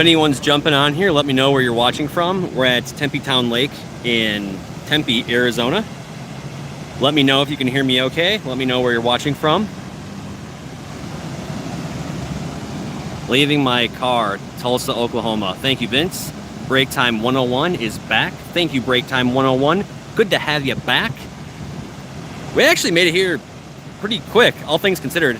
anyone's jumping on here, let me know where you're watching from. We're at Tempe Town Lake in Tempe, Arizona. Let me know if you can hear me okay. Let me know where you're watching from. Leaving my car, Tulsa, Oklahoma. Thank you, Vince. Break Time 101 is back. Thank you, Break Time 101. Good to have you back. We actually made it here pretty quick, all things considered.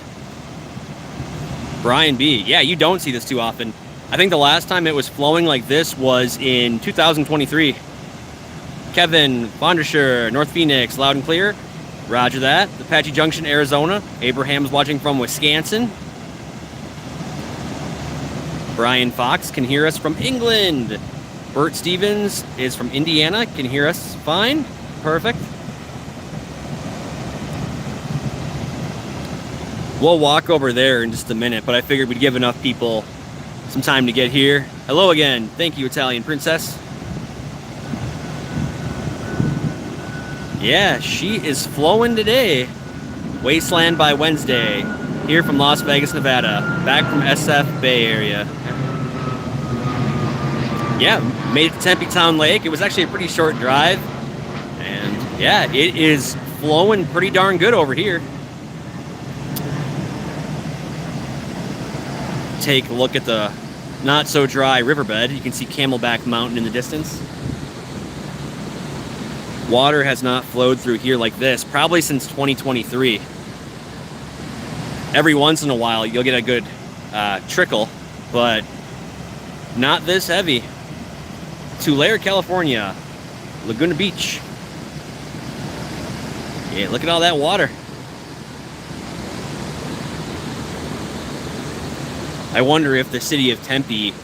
Brian B. Yeah, you don't see this too often. I think the last time it was flowing like this was in 2023. Kevin, Vondersher, North Phoenix, loud and clear. Roger that. Apache Junction, Arizona. Abraham's watching from Wisconsin. Brian Fox can hear us from England. Bert Stevens is from Indiana, can hear us fine. Perfect. We'll walk over there in just a minute, but I figured we'd give enough people some time to get here. Hello again. Thank you, Italian Princess. Yeah, she is flowing today. Wasteland by Wednesday. Here from Las Vegas, Nevada. Back from SF Bay Area. Yeah, made it to Tempe Town Lake. It was actually a pretty short drive. And yeah, it is flowing pretty darn good over here. Take a look at the not so dry riverbed. You can see Camelback Mountain in the distance. Water has not flowed through here like this probably since 2023. Every once in a while you'll get a good trickle, but not this heavy. Tulare, California, Laguna Beach. Yeah, look at all that water. I wonder if the city of Tempe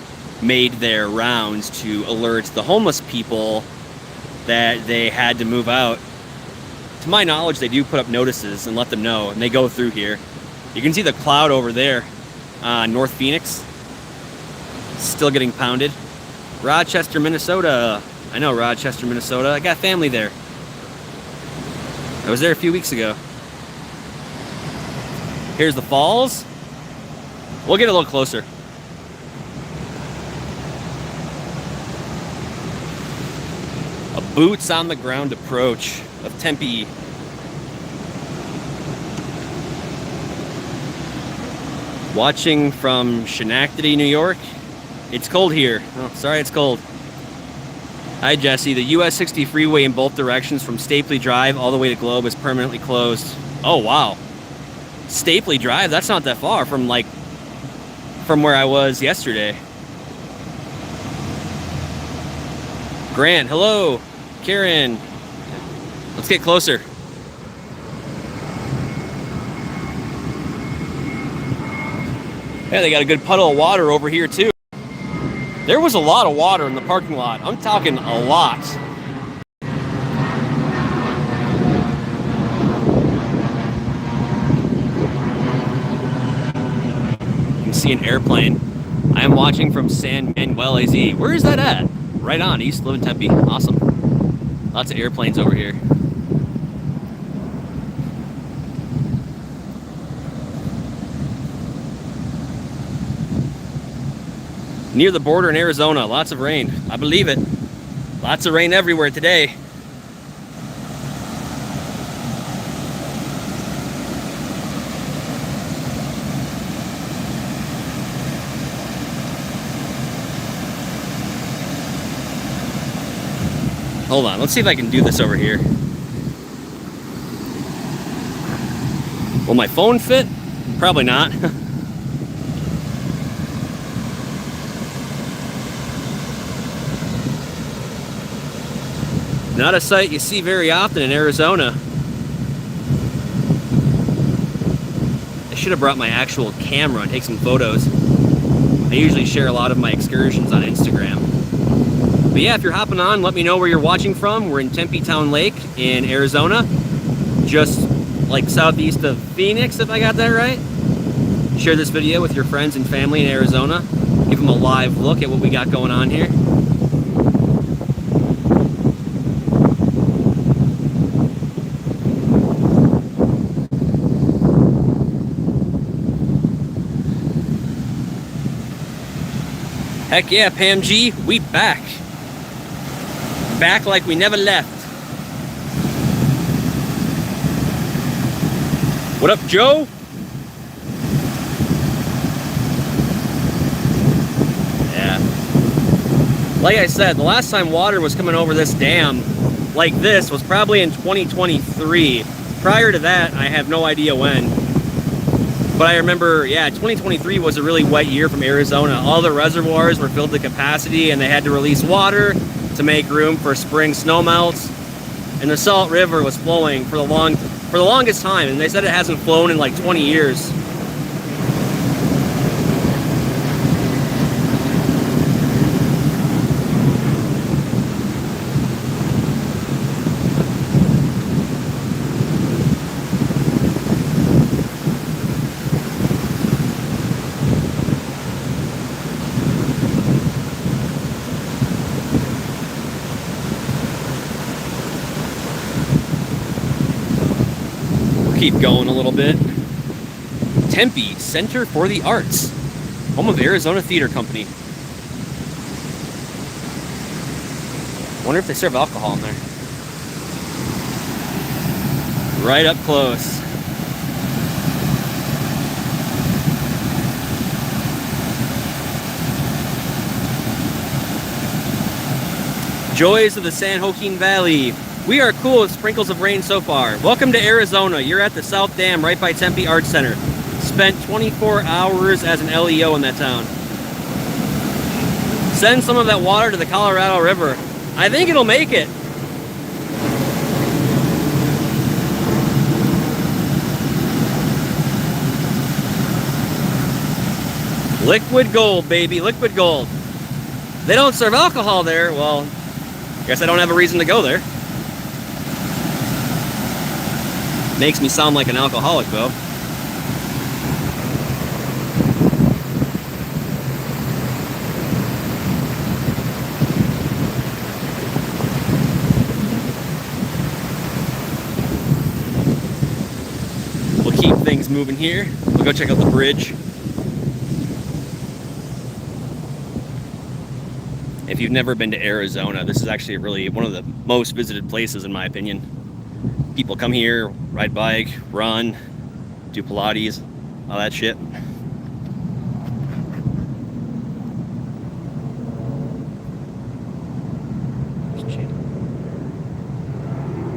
made their rounds to alert the homeless people that they had to move out. To my knowledge, they do put up notices and let them know, and they go through here. You can see the cloud over there, North Phoenix, still getting pounded. Rochester, Minnesota. I know Rochester, Minnesota. I got family there. I was there a few weeks ago. Here's the falls. We'll get a little closer. A boots on the ground approach of Tempe. Watching from Schenectady, New York. It's cold here. Oh, sorry, it's cold. Hi, Jesse. The US 60 freeway in both directions from Stapley Drive all the way to Globe is permanently closed. Oh, wow. Stapley Drive? That's not that far from where I was yesterday. Grant, hello. Karen. Let's get closer. Yeah, they got a good puddle of water over here too. There was a lot of water in the parking lot. I'm talking a lot. You can see an airplane. I am watching from San Manuel, AZ. Where is that at? Right on, East Live in Tempe. Awesome. Lots of airplanes over here. Near the border in Arizona, lots of rain. I believe it. Lots of rain everywhere today. Hold on, let's see if I can do this over here. Will my phone fit? Probably not. Not a sight you see very often in Arizona. I should have brought my actual camera and take some photos. I usually share a lot of my excursions on Instagram. But yeah, if you're hopping on, let me know where you're watching from. We're in Tempe Town Lake in Arizona, just like southeast of Phoenix, if I got that right. Share this video with your friends and family in Arizona. Give them a live look at what we got going on here. Heck yeah, Pam G, we back. Back like we never left. What up, Joe? Yeah. Like I said, the last time water was coming over this dam like this was probably in 2023. Prior to that, I have no idea when. But I remember, yeah, 2023 was a really wet year from Arizona. All the reservoirs were filled to capacity and they had to release water to make room for spring snowmelts. And the Salt River was flowing for the longest time, and they said it hasn't flown in like 20 years. Keep going a little bit. Tempe Center for the Arts, home of Arizona Theater Company. Wonder if they serve alcohol in there. Right up close. Joys of the San Joaquin Valley. We are cool with sprinkles of rain so far. Welcome to Arizona. You're at the South Dam right by Tempe Arts Center. Spent 24 hours as an LEO in that town. Send some of that water to the Colorado River. I think it'll make it. Liquid gold, baby, liquid gold. They don't serve alcohol there. Well, I guess I don't have a reason to go there. Makes me sound like an alcoholic, though. We'll keep things moving here. We'll go check out the bridge. If you've never been to Arizona, this is actually really one of the most visited places, in my opinion. People come here, ride bike, run, do Pilates, all that shit.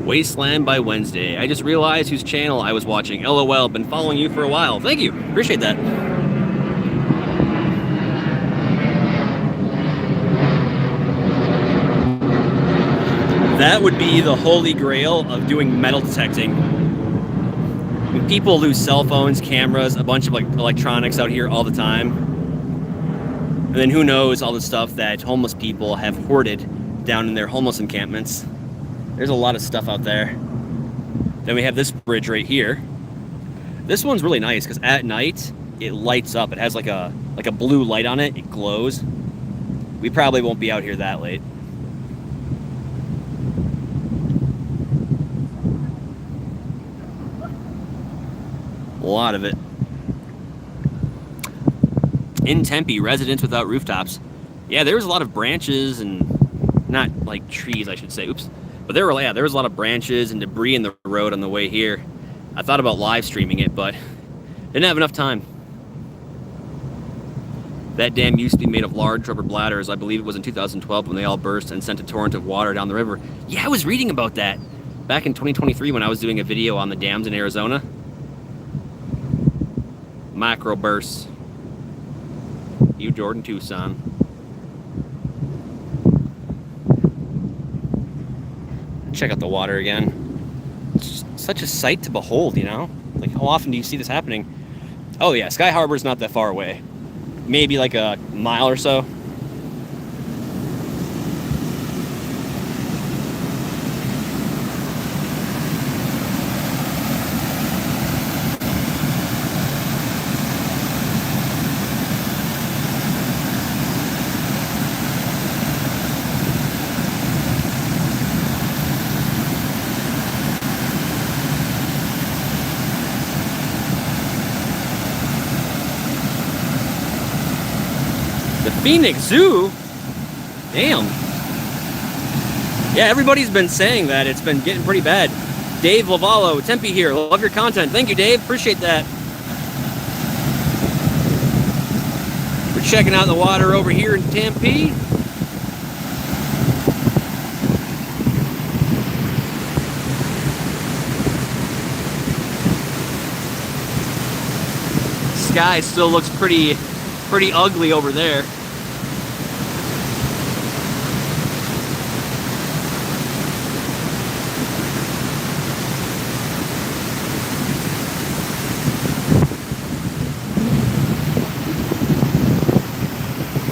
Wasteland by Wednesday. I just realized whose channel I was watching. LOL, been following you for a while. Thank you, appreciate that. That would be the holy grail of doing metal detecting. When people lose cell phones, cameras, a bunch of like electronics out here all the time. And then who knows all the stuff that homeless people have hoarded down in their homeless encampments. There's a lot of stuff out there. Then we have this bridge right here. This one's really nice because at night it lights up. It has like a blue light on it. It glows. We probably won't be out here that late. A lot of it. In Tempe, residents without rooftops. Yeah, there was a lot of branches and not like trees, I should say. Oops. But there was a lot of branches and debris in the road on the way here. I thought about live streaming it, but didn't have enough time. That dam used to be made of large rubber bladders. I believe it was in 2012 when they all burst and sent a torrent of water down the river. Yeah, I was reading about that back in 2023 when I was doing a video on the dams in Arizona. Macro bursts. You, Jordan Tucson. Check out the water again. It's such a sight to behold, you know? Like, how often do you see this happening? Oh yeah, Sky Harbor's not that far away. Maybe like a mile or so. Phoenix Zoo? Damn. Yeah, everybody's been saying that. It's been getting pretty bad. Dave Lavallo, Tempe here. Love your content. Thank you, Dave. Appreciate that. We're checking out the water over here in Tempe. Sky still looks pretty ugly over there.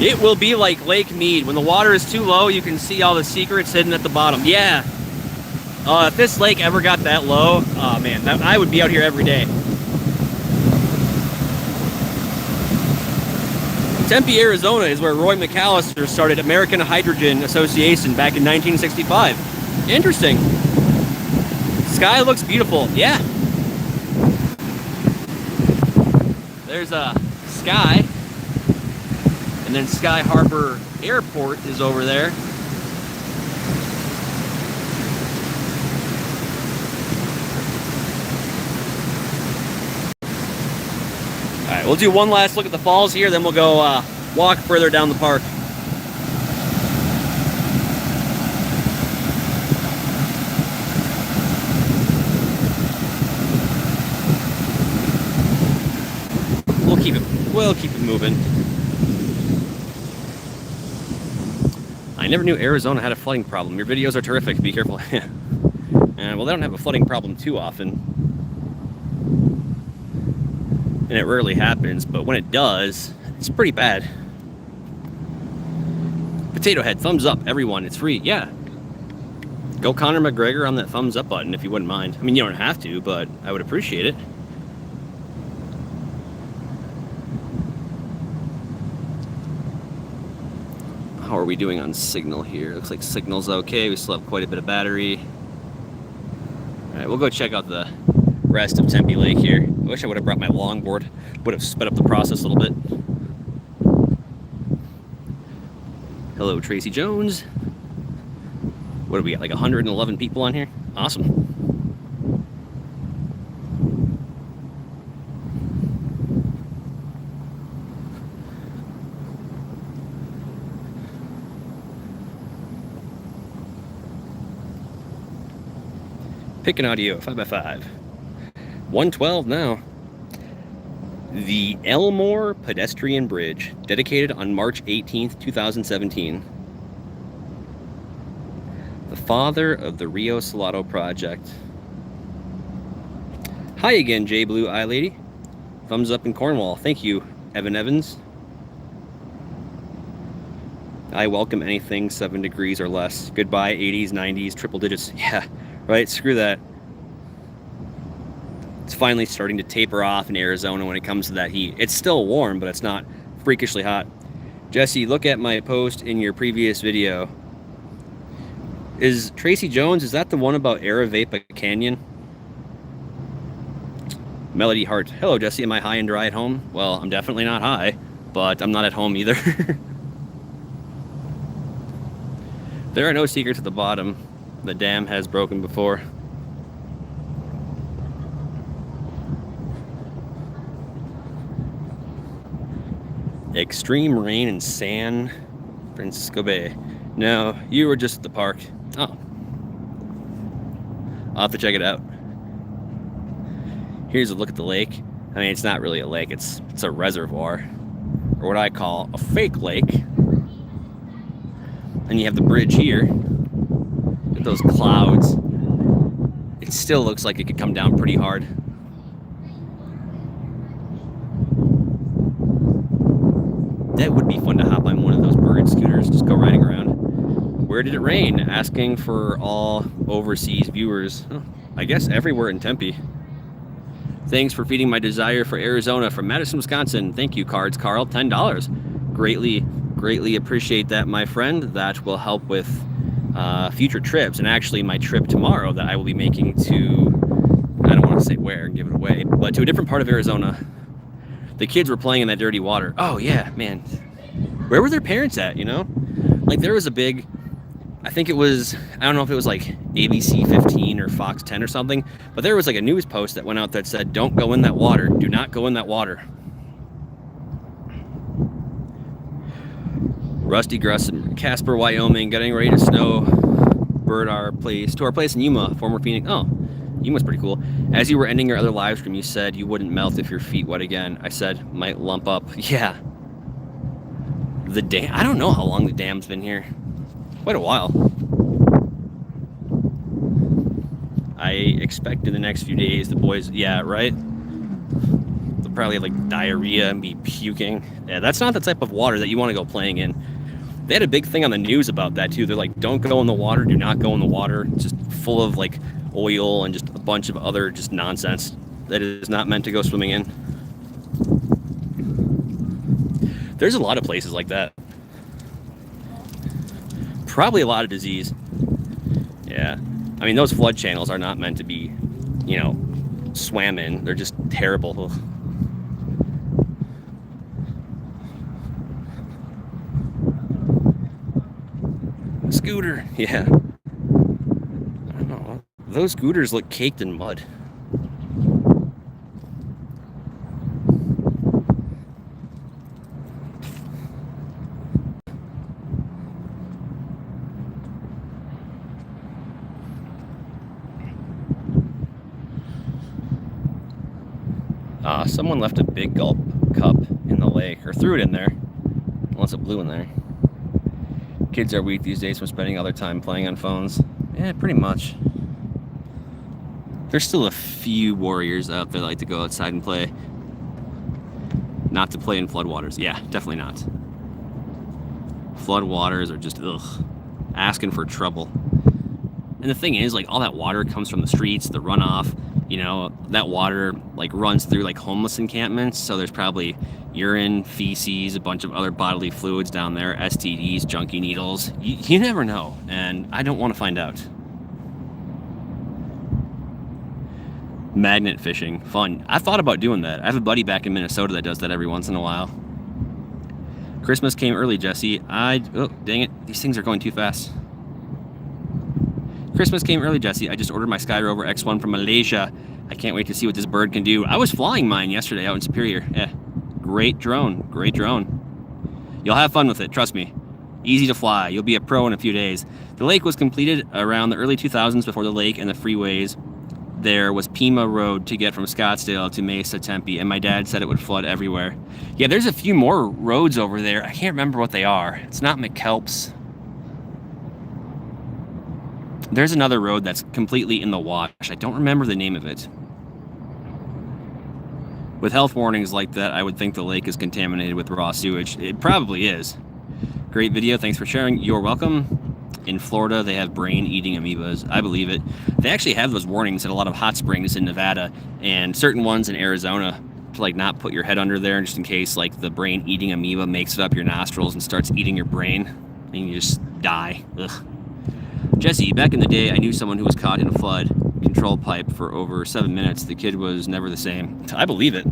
It will be like Lake Mead. When the water is too low, you can see all the secrets hidden at the bottom. Yeah. If this lake ever got that low, oh man, I would be out here every day. Tempe, Arizona is where Roy McAllister started American Hydrogen Association back in 1965. Interesting. Sky looks beautiful. Yeah. There's a Sky. And then Sky Harbor Airport is over there. All right, we'll do one last look at the falls here, then we'll go walk further down the park. We'll keep it moving. I never knew Arizona had a flooding problem. Your videos are terrific. Be careful. Well, they don't have a flooding problem too often. And it rarely happens, but when it does, it's pretty bad. Potato Head, thumbs up, everyone. It's free. Yeah. Go Conor McGregor on that thumbs up button if you wouldn't mind. I mean, you don't have to, but I would appreciate it. How are we doing on signal here? Looks like signal's okay. We still have quite a bit of battery. All right, we'll go check out the rest of Tempe Lake here. I wish I would have brought my longboard. Would have sped up the process a little bit. Hello, Tracy Jones. What do we got? Like 111 people on here? Awesome. Pick an audio, 5x5. 112 now. The Elmore Pedestrian Bridge, dedicated on March 18th, 2017. The father of the Rio Salado project. Hi again, J Blue Eye Lady. Thumbs up in Cornwall. Thank you, Evan Evans. I welcome anything 7 degrees or less. Goodbye, 80s, 90s, triple digits. Yeah. Right, screw that. It's finally starting to taper off in Arizona when it comes to that heat. It's still warm, but it's not freakishly hot. Jesse, look at my post in your previous video. Is Tracy Jones, is that the one about Aravapa Canyon? Melody Hart. Hello, Jesse. Am I high and dry at home? Well, I'm definitely not high, but I'm not at home either. There are no secrets at the bottom. The dam has broken before. Extreme rain in San Francisco Bay. No, you were just at the park. Oh. I'll have to check it out. Here's a look at the lake. I mean, it's not really a lake, it's a reservoir. Or what I call a fake lake. And you have the bridge here. Look at those clouds. It still looks like it could come down pretty hard. That would be fun to hop on one of those bird scooters, just go riding around. Where did it rain? Asking for all overseas viewers. Oh, I guess everywhere in Tempe. Thanks for feeding my desire for Arizona from Madison, Wisconsin. Thank you, Cards Carl. $10. Greatly appreciate that, my friend. That will help with future trips. And actually, my trip tomorrow that I will be making to, I don't want to say where and give it away, but to a different part of Arizona. The kids were playing in that dirty water. Oh, yeah, man. Where were their parents at, you know? Like, there was a big, I think it was, I don't know if it was like ABC 15 or Fox 10 or something, but there was like a news post that went out that said, don't go in that water. Do not go in that water. Rusty Gruss in Casper, Wyoming, getting ready to snow. Bird our place, to our place in Yuma, former Phoenix. Oh, Yuma's pretty cool. As you were ending your other live stream, you said you wouldn't melt if your feet wet again. I said, might lump up. Yeah. The dam, I don't know how long the dam's been here. Quite a while. I expect in the next few days the boys, yeah, right? They'll probably have like diarrhea and be puking. Yeah, that's not the type of water that you want to go playing in. They had a big thing on the news about that too. They're like, don't go in the water, do not go in the water. It's just full of like oil and just a bunch of other just nonsense that is not meant to go swimming in. There's a lot of places like that. Probably a lot of disease. Yeah. I mean, those flood channels are not meant to be, you know, swam in. They're just terrible. Ugh. Scooter, yeah. I don't know. Those scooters look caked in mud. Someone left a big gulp cup in the lake, or threw it in there, unless it blew in there. Kids are weak these days from spending all their time playing on phones. Yeah, pretty much. There's still a few warriors out there that like to go outside and play. Not to play in floodwaters. Yeah, definitely not. Floodwaters are just, ugh, asking for trouble. And the thing is, like, all that water comes from the streets, the runoff. You know, that water like runs through like homeless encampments, so there's probably urine, feces, a bunch of other bodily fluids down there, STDs, junkie needles. You never know, and I don't want to find out. Magnet fishing, fun. I thought about doing that. I have a buddy back in Minnesota that does that every once in a while. Christmas came early, Jesse. Oh, dang it, these things are going too fast. Christmas came early, Jesse. I just ordered my Sky Rover X1 from Malaysia. I can't wait to see what this bird can do. I was flying mine yesterday out in Superior. Yeah, great drone, great drone. You'll have fun with it, trust me. Easy to fly. You'll be a pro in a few days. The lake was completed around the early 2000s. Before the lake and the freeways, there was Pima Road to get from Scottsdale to Mesa, Tempe, and my dad said it would flood everywhere. Yeah, there's a few more roads over there. I can't remember what they are. It's not McKelp's. There's another road that's completely in the wash. I don't remember the name of it. With health warnings like that, I would think the lake is contaminated with raw sewage. It probably is. Great video. Thanks for sharing. You're welcome. In Florida, they have brain-eating amoebas. I believe it. They actually have those warnings at a lot of hot springs in Nevada and certain ones in Arizona to like not put your head under there just in case like the brain-eating amoeba makes it up your nostrils and starts eating your brain and you just die. Ugh. Jesse, back in the day, I knew someone who was caught in a flood control pipe for over 7 minutes. The kid was never the same. I believe it.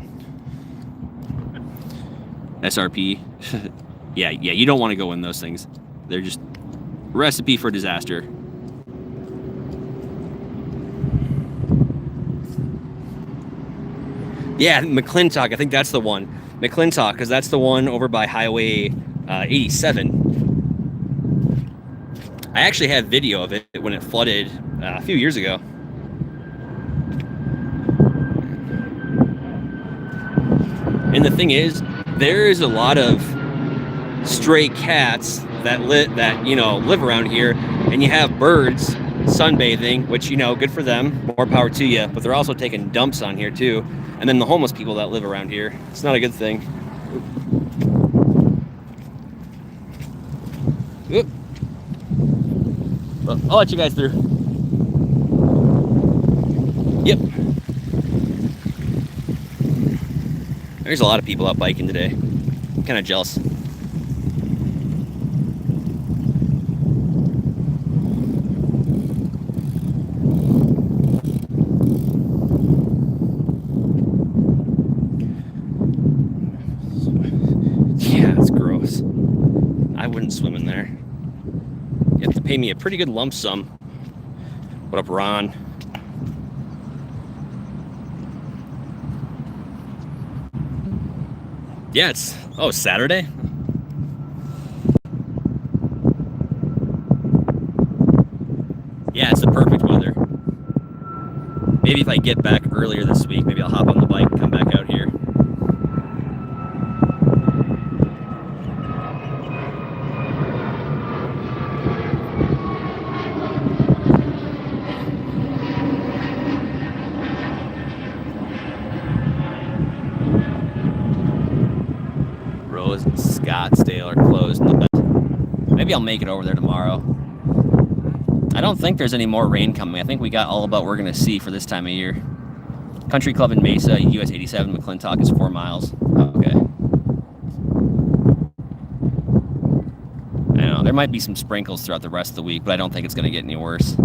SRP. Yeah, you don't want to go in those things. They're just recipe for disaster. Yeah, McClintock, I think that's the one. McClintock, because that's the one over by Highway 87. I actually have video of it when it flooded a few years ago. And the thing is, there is a lot of stray cats that live around here, and you have birds sunbathing, which, good for them, more power to you, but they're also taking dumps on here too. And then the homeless people that live around here. It's not a good thing. Oop. Well, I'll let you guys through. Yep. There's a lot of people out biking today. I'm kind of jealous. Yeah, it's gross. wouldn't swim in there. You have to pay me a pretty good lump sum. What up, Ron? Yeah, it's Saturday. Yeah, it's the perfect weather. Maybe if I get back earlier this week, maybe I'll hop on the bike and come back out here. Rose and Scottsdale are closed. Maybe I'll make it over there tomorrow. I don't think there's any more rain coming. I think we got all about what we're going to see for this time of year. Country Club in Mesa, US 87, McClintock is 4 miles. Okay. I know, there might be some sprinkles throughout the rest of the week, but I don't think it's going to get any worse.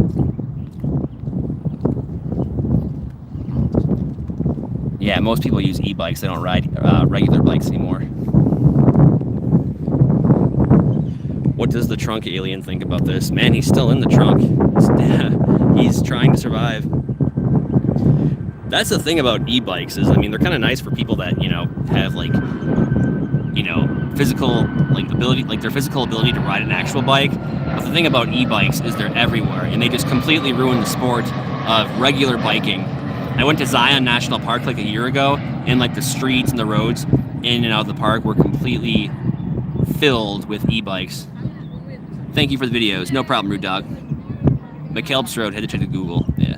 Yeah, most people use e-bikes. They don't ride regular bikes anymore. What does the trunk alien think about this? Man, he's still in the trunk. He's trying to survive. That's the thing about e-bikes is, I mean, they're kind of nice for people that, you know, have like, you know, physical ability, like their physical ability to ride an actual bike. But the thing about e-bikes is they're everywhere, and they just completely ruin the sport of regular biking. I went to Zion National Park like a year ago, and like the streets and the roads in and out of the park were completely filled with e-bikes. Thank you for the videos. No problem, Rude Dog. McKelps Road, had to check the Google. Yeah.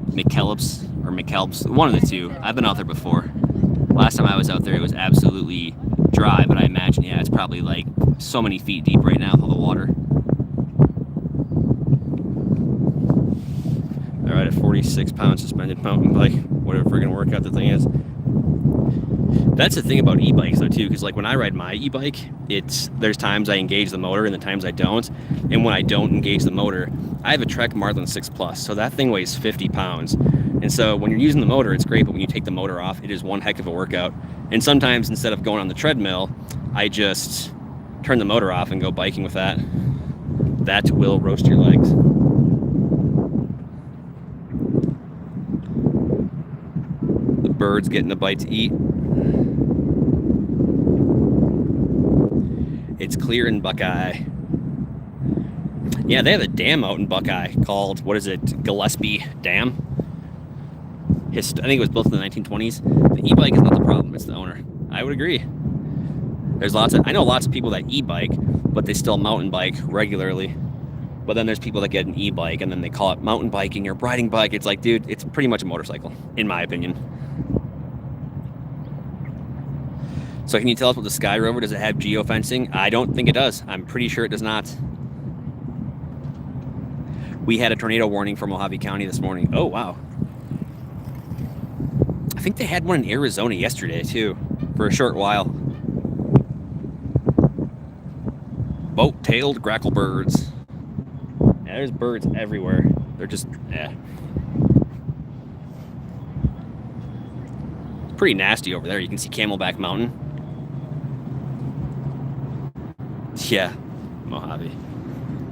McKelps or McKelps, one of the two. I've been out there before. Last time I was out there, it was absolutely dry, but I imagine, yeah, it's probably like so many feet deep right now with all the water. I ride a 46-pound suspended mountain bike, whatever friggin' workout the thing is. That's the thing about e-bikes though too, because like when I ride my e-bike, there's times I engage the motor and the times I don't. And when I don't engage the motor, I have a Trek Marlin 6 Plus, so that thing weighs 50 pounds. And so when you're using the motor, it's great, but when you take the motor off, it is one heck of a workout. And sometimes instead of going on the treadmill, I just turn the motor off and go biking with that. That will roast your legs. The bird's getting a bite to eat. It's clear in Buckeye. Yeah, they have a dam out in Buckeye called, what is it, Gillespie Dam? I think it was built in the 1920s. The e-bike is not the problem, it's the owner. I would agree. I know lots of people that e-bike, but they still mountain bike regularly. But then there's people that get an e-bike and then they call it mountain biking or riding bike. It's like, dude, it's pretty much a motorcycle, in my opinion. So can you tell us what the Sky Rover, does it have geofencing? I don't think it does. I'm pretty sure it does not. We had a tornado warning from Mojave County this morning. Oh, wow. I think they had one in Arizona yesterday, too, for a short while. Boat-tailed gracklebirds. Yeah, there's birds everywhere. They're just, yeah. It's pretty nasty over there. You can see Camelback Mountain. Yeah, Mojave.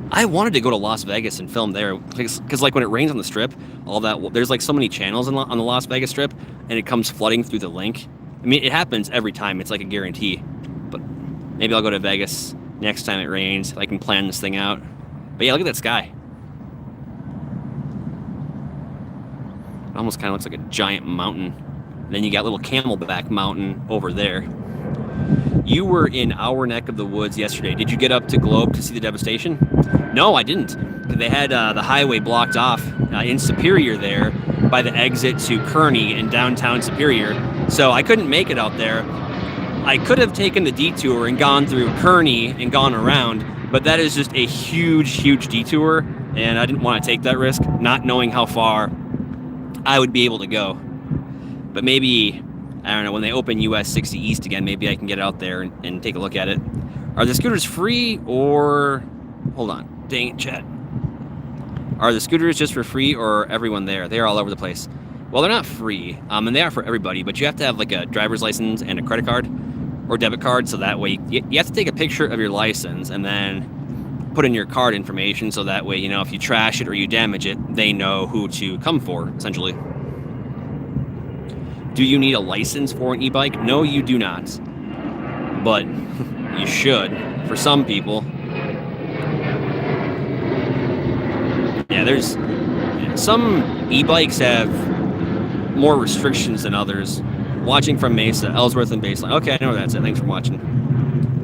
I wanted to go to Las Vegas and film there because like when it rains on the strip, all that, there's like so many channels on the Las Vegas strip and it comes flooding through the link. I mean, it happens every time. It's like a guarantee. But maybe I'll go to Vegas next time it rains. I can plan this thing out. But yeah, look at that sky. It almost kind of looks like a giant mountain. And then you got little Camelback Mountain over there. You were in our neck of the woods yesterday. Did you get up to Globe to see the devastation? No, I didn't. They had the highway blocked off in Superior there by the exit to Kearney in downtown Superior. So I couldn't make it out there. I could have taken the detour and gone through Kearney and gone around, but that is just a huge, huge detour, and I didn't want to take that risk, not knowing how far I would be able to go. But maybe, I don't know, when they open US 60 East again, maybe I can get out there and take a look at it. Are the scooters free or... Hold on. Dang it, chat. Are the scooters just for free or everyone there? They are all over the place. Well, they're not free, and they are for everybody, but you have to have like a driver's license and a credit card, or debit card, so that way you have to take a picture of your license and then put in your card information, so that way, you know, if you trash it or you damage it, they know who to come for, essentially. Do you need a license for an e-bike? No, you do not. But you should, for some people. Yeah, there's some e-bikes have more restrictions than others. Watching from Mesa, Ellsworth, and Baseline. Okay, I know that's it. Thanks for watching.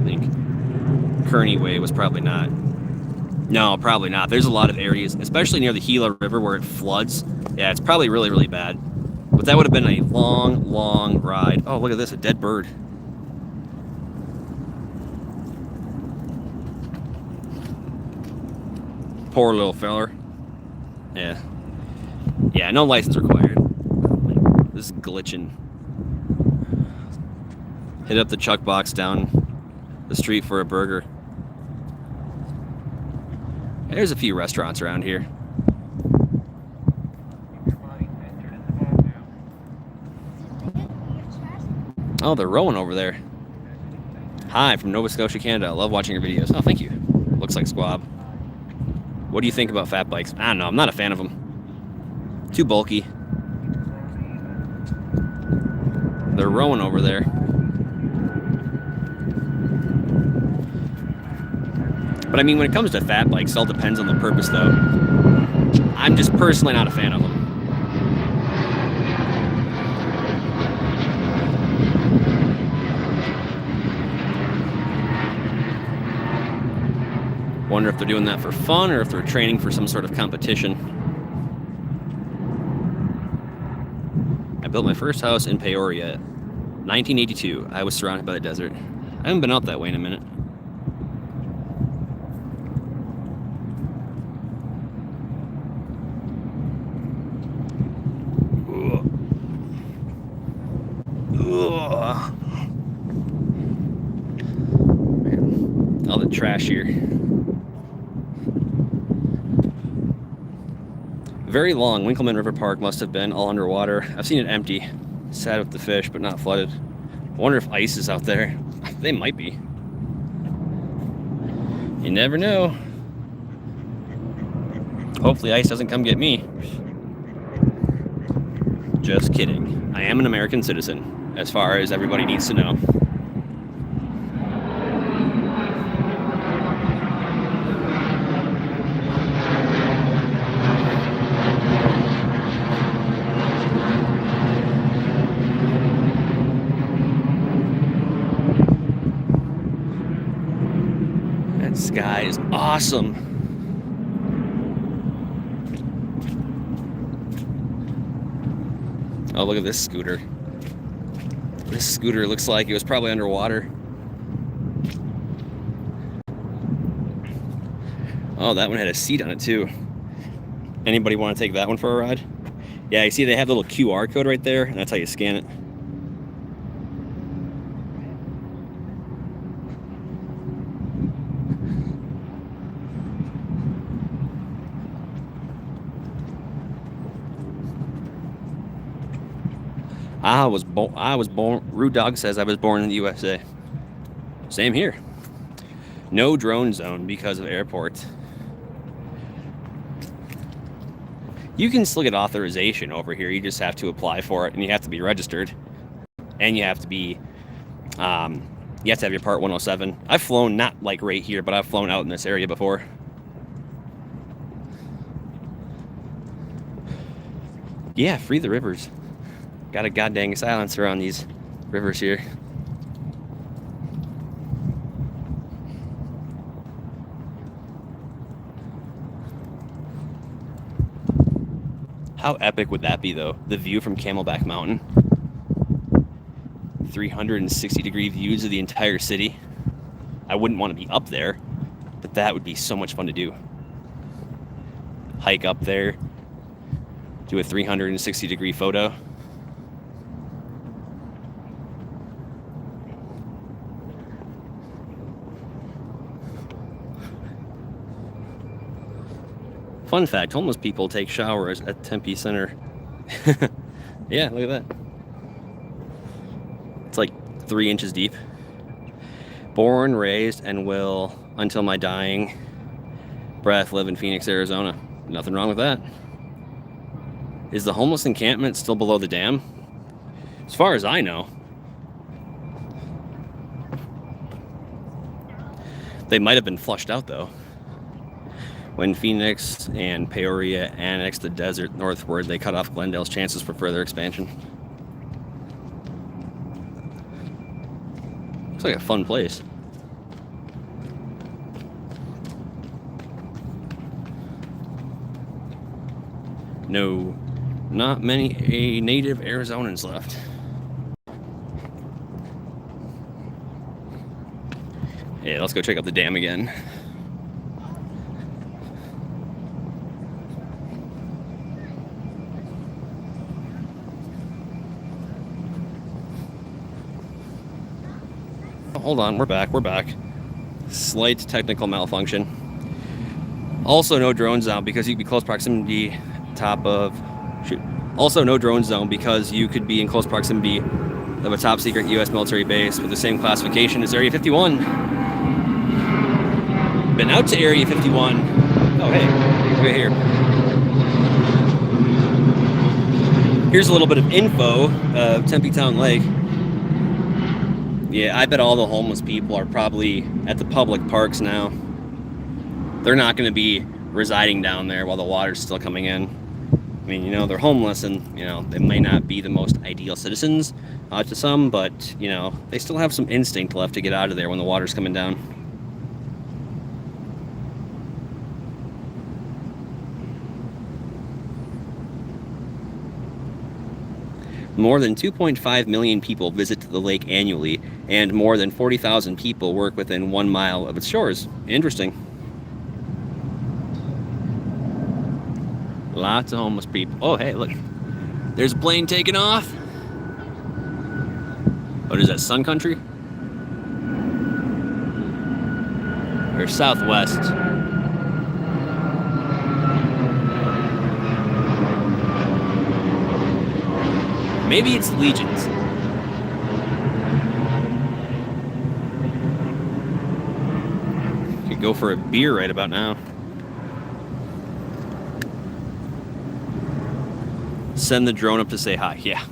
I think Kearney Way was probably not. No, probably not. There's a lot of areas, especially near the Gila River where it floods. Yeah, it's probably really, really bad. But that would have been a long, long ride. Oh, look at this, a dead bird. Poor little feller. Yeah. Yeah, no license required. This is glitching. Hit up the Chuck Box down the street for a burger. There's a few restaurants around here. Oh, they're rowing over there. Hi, from Nova Scotia, Canada. I love watching your videos. Oh, thank you. Looks like squab. What do you think about fat bikes? I don't know. I'm not a fan of them. Too bulky. They're rowing over there. But I mean, when it comes to fat bikes, it all depends on the purpose, though. I'm just personally not a fan of them. Wonder if they're doing that for fun or if they're training for some sort of competition. I built my first house in Peoria, 1982. I was surrounded by the desert. I haven't been out that way in a minute. Man, all the trash here. Very long. Winkleman River Park must have been all underwater. I've seen it empty. Sad with the fish, but not flooded. I wonder if ice is out there. They might be. You never know. Hopefully ice doesn't come get me. Just kidding. I am an American citizen, as far as everybody needs to know. That sky is awesome. Oh, look at this scooter. This scooter looks like it was probably underwater. Oh, that one had a seat on it too. Anybody want to take that one for a ride? Yeah, you see they have the little QR code right there, and that's how you scan it. I was born, Rude Dog says I was born in the USA. Same here. No drone zone because of airport. You can still get authorization over here. You just have to apply for it, and you have to be registered. And you have to be, you have to have your Part 107. I've flown, not like right here, but I've flown out in this area before. Yeah, free the rivers. Got a goddamn silence around these rivers here. How epic would that be, though? The view from Camelback Mountain. 360-degree views of the entire city. I wouldn't want to be up there, but that would be so much fun to do. Hike up there, do a 360-degree photo. Fun fact, homeless people take showers at Tempe Center. Yeah, look at that. It's like 3 inches deep. Born, raised, and will, until my dying breath, live in Phoenix, Arizona. Nothing wrong with that. Is the homeless encampment still below the dam? As far as I know. They might have been flushed out, though. When Phoenix and Peoria annexed the desert northward, they cut off Glendale's chances for further expansion. Looks like a fun place. No, not many native Arizonans left. Yeah, let's go check out the dam again. Hold on, we're back. Slight technical malfunction. Also no drone zone because you could be close proximity Also no drone zone because you could be in close proximity of a top secret U.S. military base with the same classification as Area 51. Been out to Area 51. Oh hey, right here. Here's a little bit of info of Tempe Town Lake. Yeah, I bet all the homeless people are probably at the public parks now. They're not going to be residing down there while the water's still coming in. I mean, you know, they're homeless and, you know, they may not be the most ideal citizens to some, but, you know, they still have some instinct left to get out of there when the water's coming down. More than 2.5 million people visit the lake annually, and more than 40,000 people work within 1 mile of its shores. Interesting. Lots of homeless people. Oh, hey, look. There's a plane taking off. What is that, Sun Country? Or Southwest? Maybe it's Legions. Could go for a beer right about now. Send the drone up to say hi, yeah.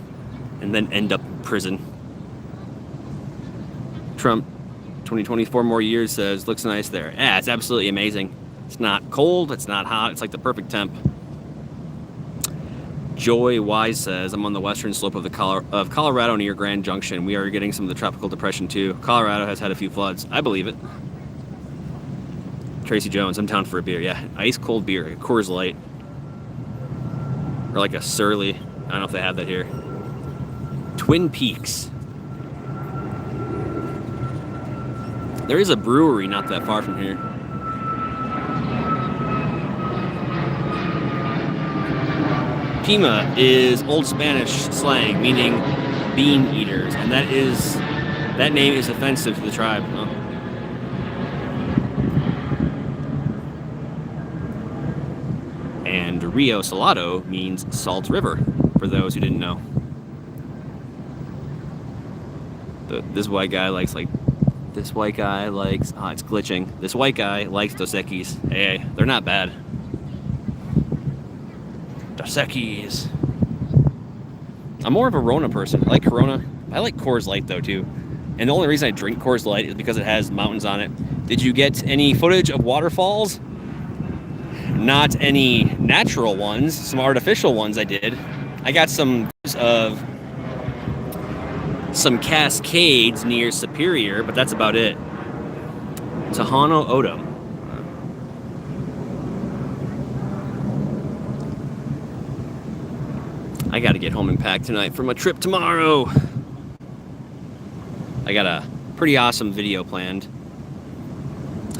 And then end up in prison. Trump, 2024 more years says, looks nice there. Yeah, it's absolutely amazing. It's not cold, it's not hot, it's like the perfect temp. Joy Wise says, I'm on the western slope of Colorado near Grand Junction. We are getting some of the tropical depression too. Colorado has had a few floods. I believe it. Tracy Jones, I'm down for a beer. Yeah, ice cold beer, a Coors Light. Or like a Surly. I don't know if they have that here. Twin Peaks. There is a brewery not that far from here. Pima is Old Spanish slang meaning bean eaters, and that name is offensive to the tribe. Huh? And Rio Salado means salt river, for those who didn't know. This white guy likes, oh, it's glitching. This white guy likes Dos Equis. Hey, they're not bad. Dos Equis. I'm more of a Rona person. I like Corona. I like Coors Light though too. And the only reason I drink Coors Light is because it has mountains on it. Did you get any footage of waterfalls? Not any natural ones. Some artificial ones I did. I got some of some cascades near Superior, but that's about it. Tejano Odom. I gotta get home and pack tonight for my trip tomorrow. I got a pretty awesome video planned.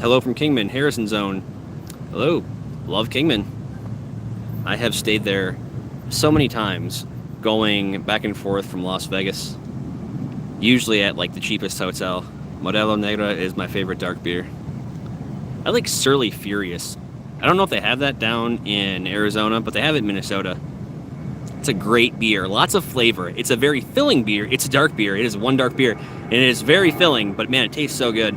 Hello from Kingman, Harrison Zone. Hello, love Kingman. I have stayed there so many times, going back and forth from Las Vegas. Usually at the cheapest hotel. Modelo Negra is my favorite dark beer. I like Surly Furious. I don't know if they have that down in Arizona, but they have it in Minnesota. It's a great beer. Lots of flavor. It's a very filling beer. It's a dark beer. It is one dark beer. And it is very filling, but man, it tastes so good.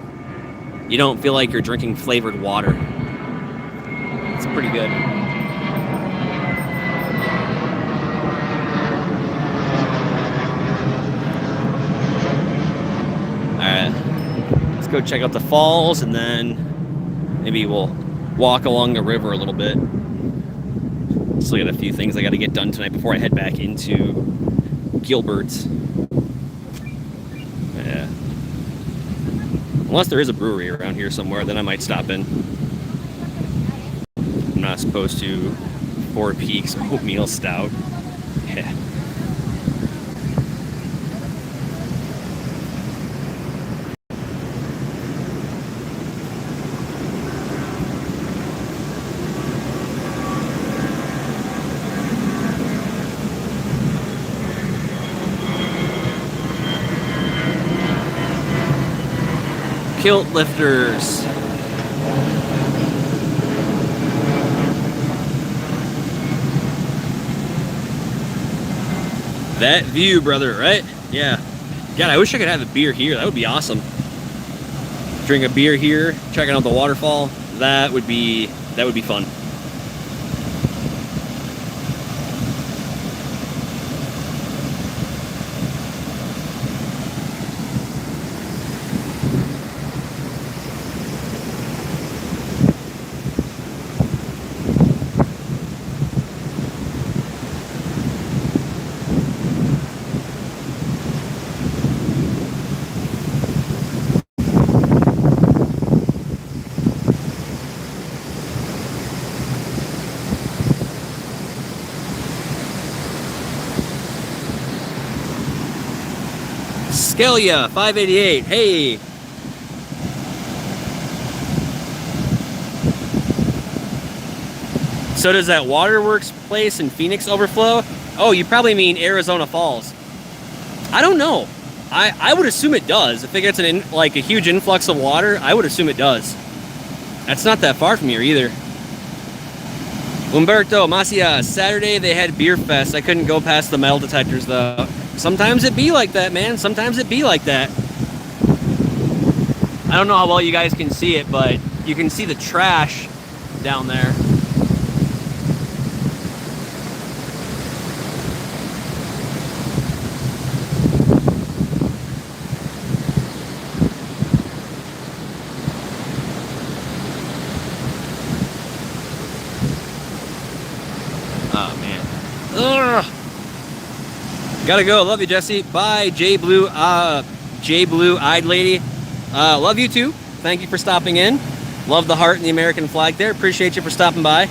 You don't feel like you're drinking flavored water. It's pretty good. Alright. Let's go check out the falls, and then maybe we'll walk along the river a little bit. Still got a few things I got to get done tonight before I head back into Gilbert's. Yeah. Unless there is a brewery around here somewhere, then I might stop in. I'm not supposed to. Four Peaks oatmeal stout. Yeah. Kilt lifters. That view, brother, right? Yeah. God, I wish I could have a beer here. That would be awesome. Drink a beer here, checking out the waterfall. That would be fun. Scalia 588. Hey. So does that waterworks place in Phoenix overflow? Oh, you probably mean Arizona Falls. I don't know. I would assume it does. If it gets like a huge influx of water, I would assume it does. That's not that far from here either. Umberto Macia, Saturday they had beer fest. I couldn't go past the metal detectors though. Sometimes it be like that, man. Sometimes it be like that. I don't know how well you guys can see it, but you can see the trash down there. Oh, man. Ugh. Gotta go. Love you, Jesse. Bye, J Blue Eyed Lady. Love you too. Thank you for stopping in. Love the heart and the American flag there. Appreciate you for stopping by.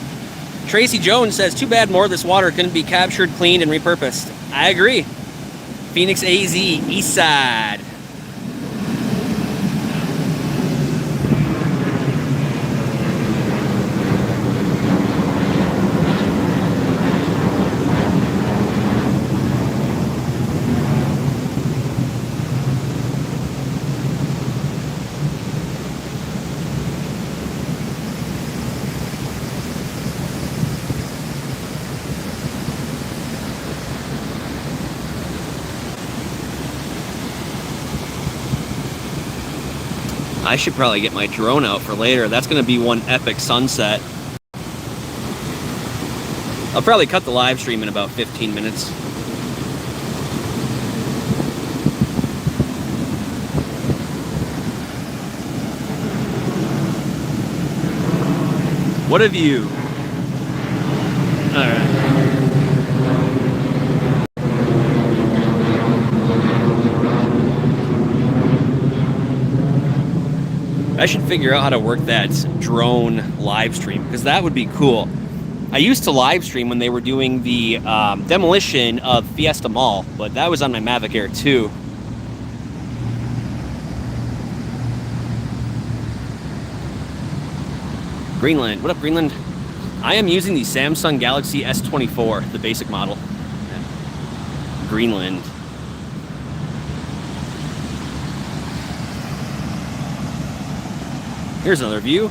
Tracy Jones says, too bad more of this water couldn't be captured, cleaned, and repurposed. I agree. Phoenix AZ, East Side. I should probably get my drone out for later. That's going to be one epic sunset. I'll probably cut the live stream in about 15 minutes. What have you? All right. I should figure out how to work that drone live stream, because that would be cool. I used to live stream when they were doing the demolition of Fiesta Mall, but that was on my Mavic Air 2. Greenland, what up, Greenland? I am using the Samsung Galaxy S24, the basic model. Greenland. Here's another view.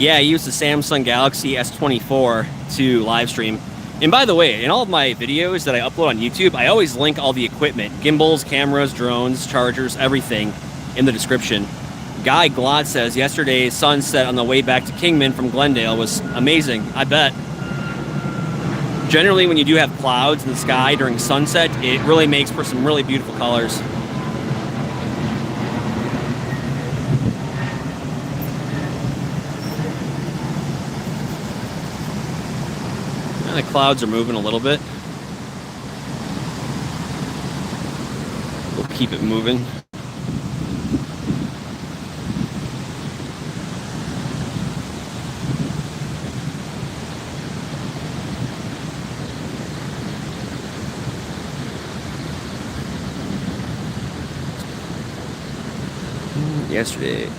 Yeah, I used the Samsung Galaxy S24 to live stream. And by the way, in all of my videos that I upload on YouTube, I always link all the equipment, gimbals, cameras, drones, chargers, everything in the description. Guy Glod says yesterday's sunset on the way back to Kingman from Glendale was amazing. I bet. Generally, when you do have clouds in the sky during sunset, it really makes for some really beautiful colors. The clouds are moving a little bit. We'll keep it moving. Yesterday,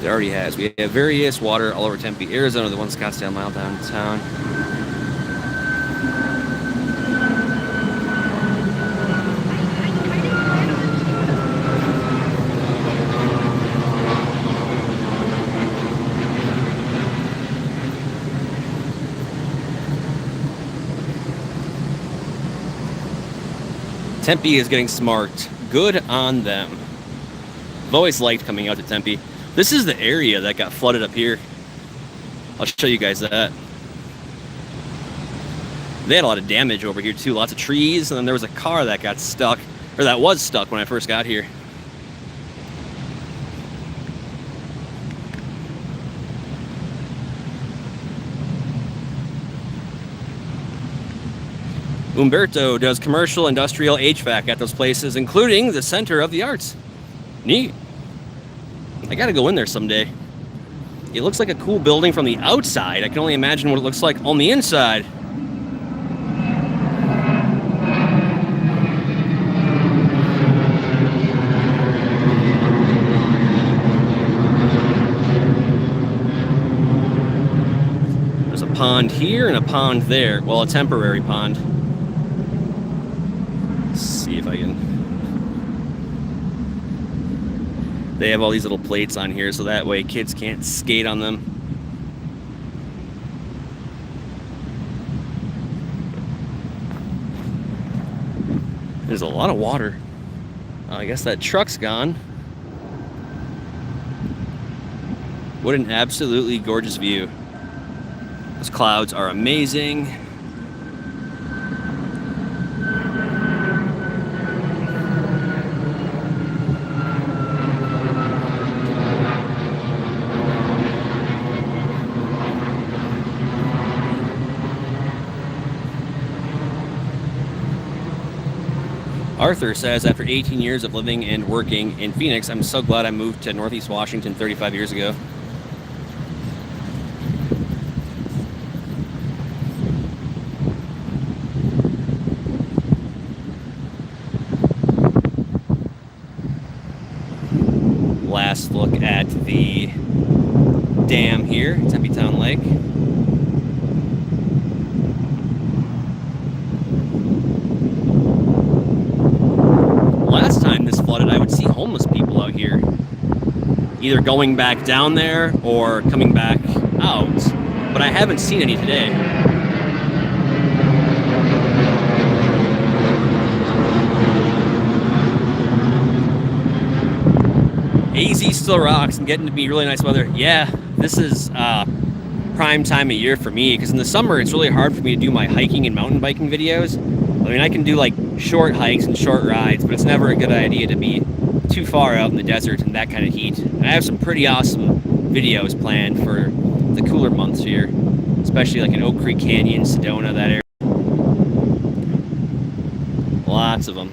it already has. We have various water all over Tempe, Arizona, the one Scottsdale mile downtown. Tempe is getting smart. Good on them. I've always liked coming out to Tempe. This is the area that got flooded up here. I'll show you guys that. They had a lot of damage over here too. Lots of trees, and then there was a car that got stuck, or that was stuck when I first got here. Umberto does commercial, industrial, HVAC at those places, including the Center of the Arts. Neat. I gotta go in there someday. It looks like a cool building from the outside. I can only imagine what it looks like on the inside. There's a pond here and a pond there. Well, a temporary pond. Let's see if I can... They have all these little plates on here so that way kids can't skate on them. There's a lot of water. I guess that truck's gone. What an absolutely gorgeous view. Those clouds are amazing. Arthur says, after 18 years of living and working in Phoenix, I'm so glad I moved to Northeast Washington 35 years ago. Last look at the dam here, Tempe Town Lake. Last time this flooded, I would see homeless people out here, either going back down there or coming back out, but I haven't seen any today. AZ still rocks and getting to be really nice weather. Yeah, this is prime time of year for me, because in the summer it's really hard for me to do my hiking and mountain biking videos. I mean, I can do like short hikes and short rides, but it's never a good idea to be too far out in the desert in that kind of heat. And I have some pretty awesome videos planned for the cooler months here, especially like in Oak Creek Canyon, Sedona, that area. Lots of them.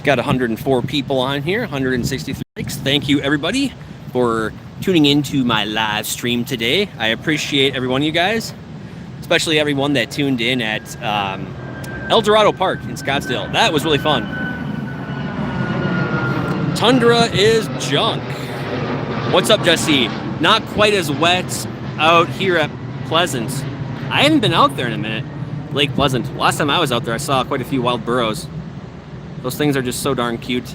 Got 104 people on here, 163 likes. Thank you, everybody, for tuning into my live stream today. I appreciate every one of you guys, especially everyone that tuned in at El Dorado Park in Scottsdale. That was really fun. Tundra is junk. What's up, Jesse? Not quite as wet out here at Pleasant. I haven't been out there in a minute. Lake Pleasant. Last time I was out there, I saw quite a few wild burros. Those things are just so darn cute.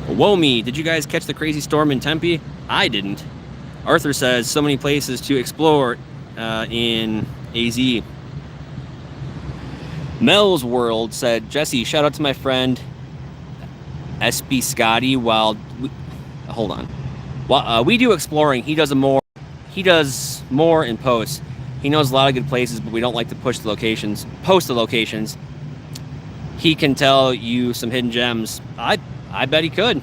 Whoa me, did you guys catch the crazy storm in Tempe? I didn't. Arthur says so many places to explore in AZ. Mel's World said, Jesse, shout out to my friend SB Scotty while hold on. While we do exploring, he does more in posts. He knows a lot of good places, but we don't like to post the locations. He can tell you some hidden gems. I bet he could.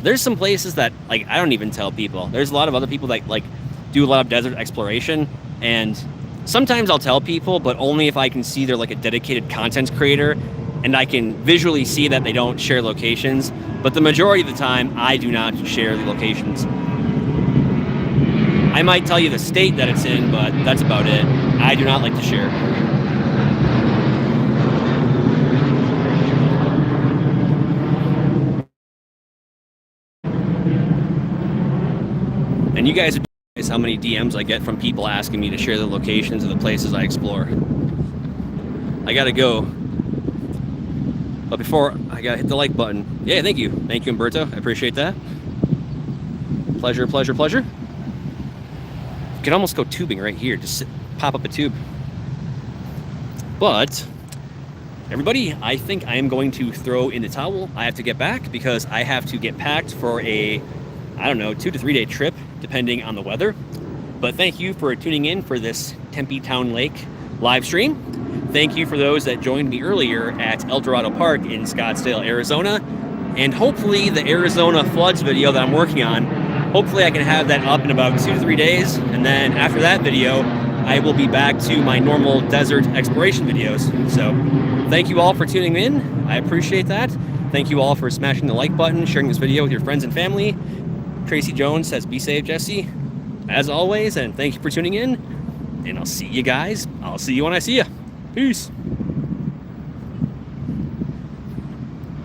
There's some places that like I don't even tell people. There's a lot of other people that like do a lot of desert exploration, and sometimes I'll tell people, but only if I can see they're like a dedicated content creator and I can visually see that they don't share locations. But the majority of the time, I do not share the locations. I might tell you the state that it's in, but that's about it. I do not like to share. And you guys realize how many DMs I get from people asking me to share the locations of the places I explore. I gotta go. But before, I gotta hit the like button. Yeah, thank you. Thank you, Umberto. I appreciate that. Pleasure, pleasure, pleasure. You could almost go tubing right here. Just pop up a tube. But, everybody, I think I am going to throw in the towel. I have to get back because I have to get packed for a, I don't know, 2 to 3 day trip, depending on the weather. But thank you for tuning in for this Tempe Town Lake live stream. Thank you for those that joined me earlier at El Dorado Park in Scottsdale, Arizona. And hopefully the Arizona floods video that I'm working on, hopefully I can have that up in about 2 to 3 days. And then after that video, I will be back to my normal desert exploration videos. So thank you all for tuning in. I appreciate that. Thank you all for smashing the like button, sharing this video with your friends and family. Tracy Jones says, be safe, Jesse, as always. And thank you for tuning in. And I'll see you guys. I'll see you when I see you. Peace.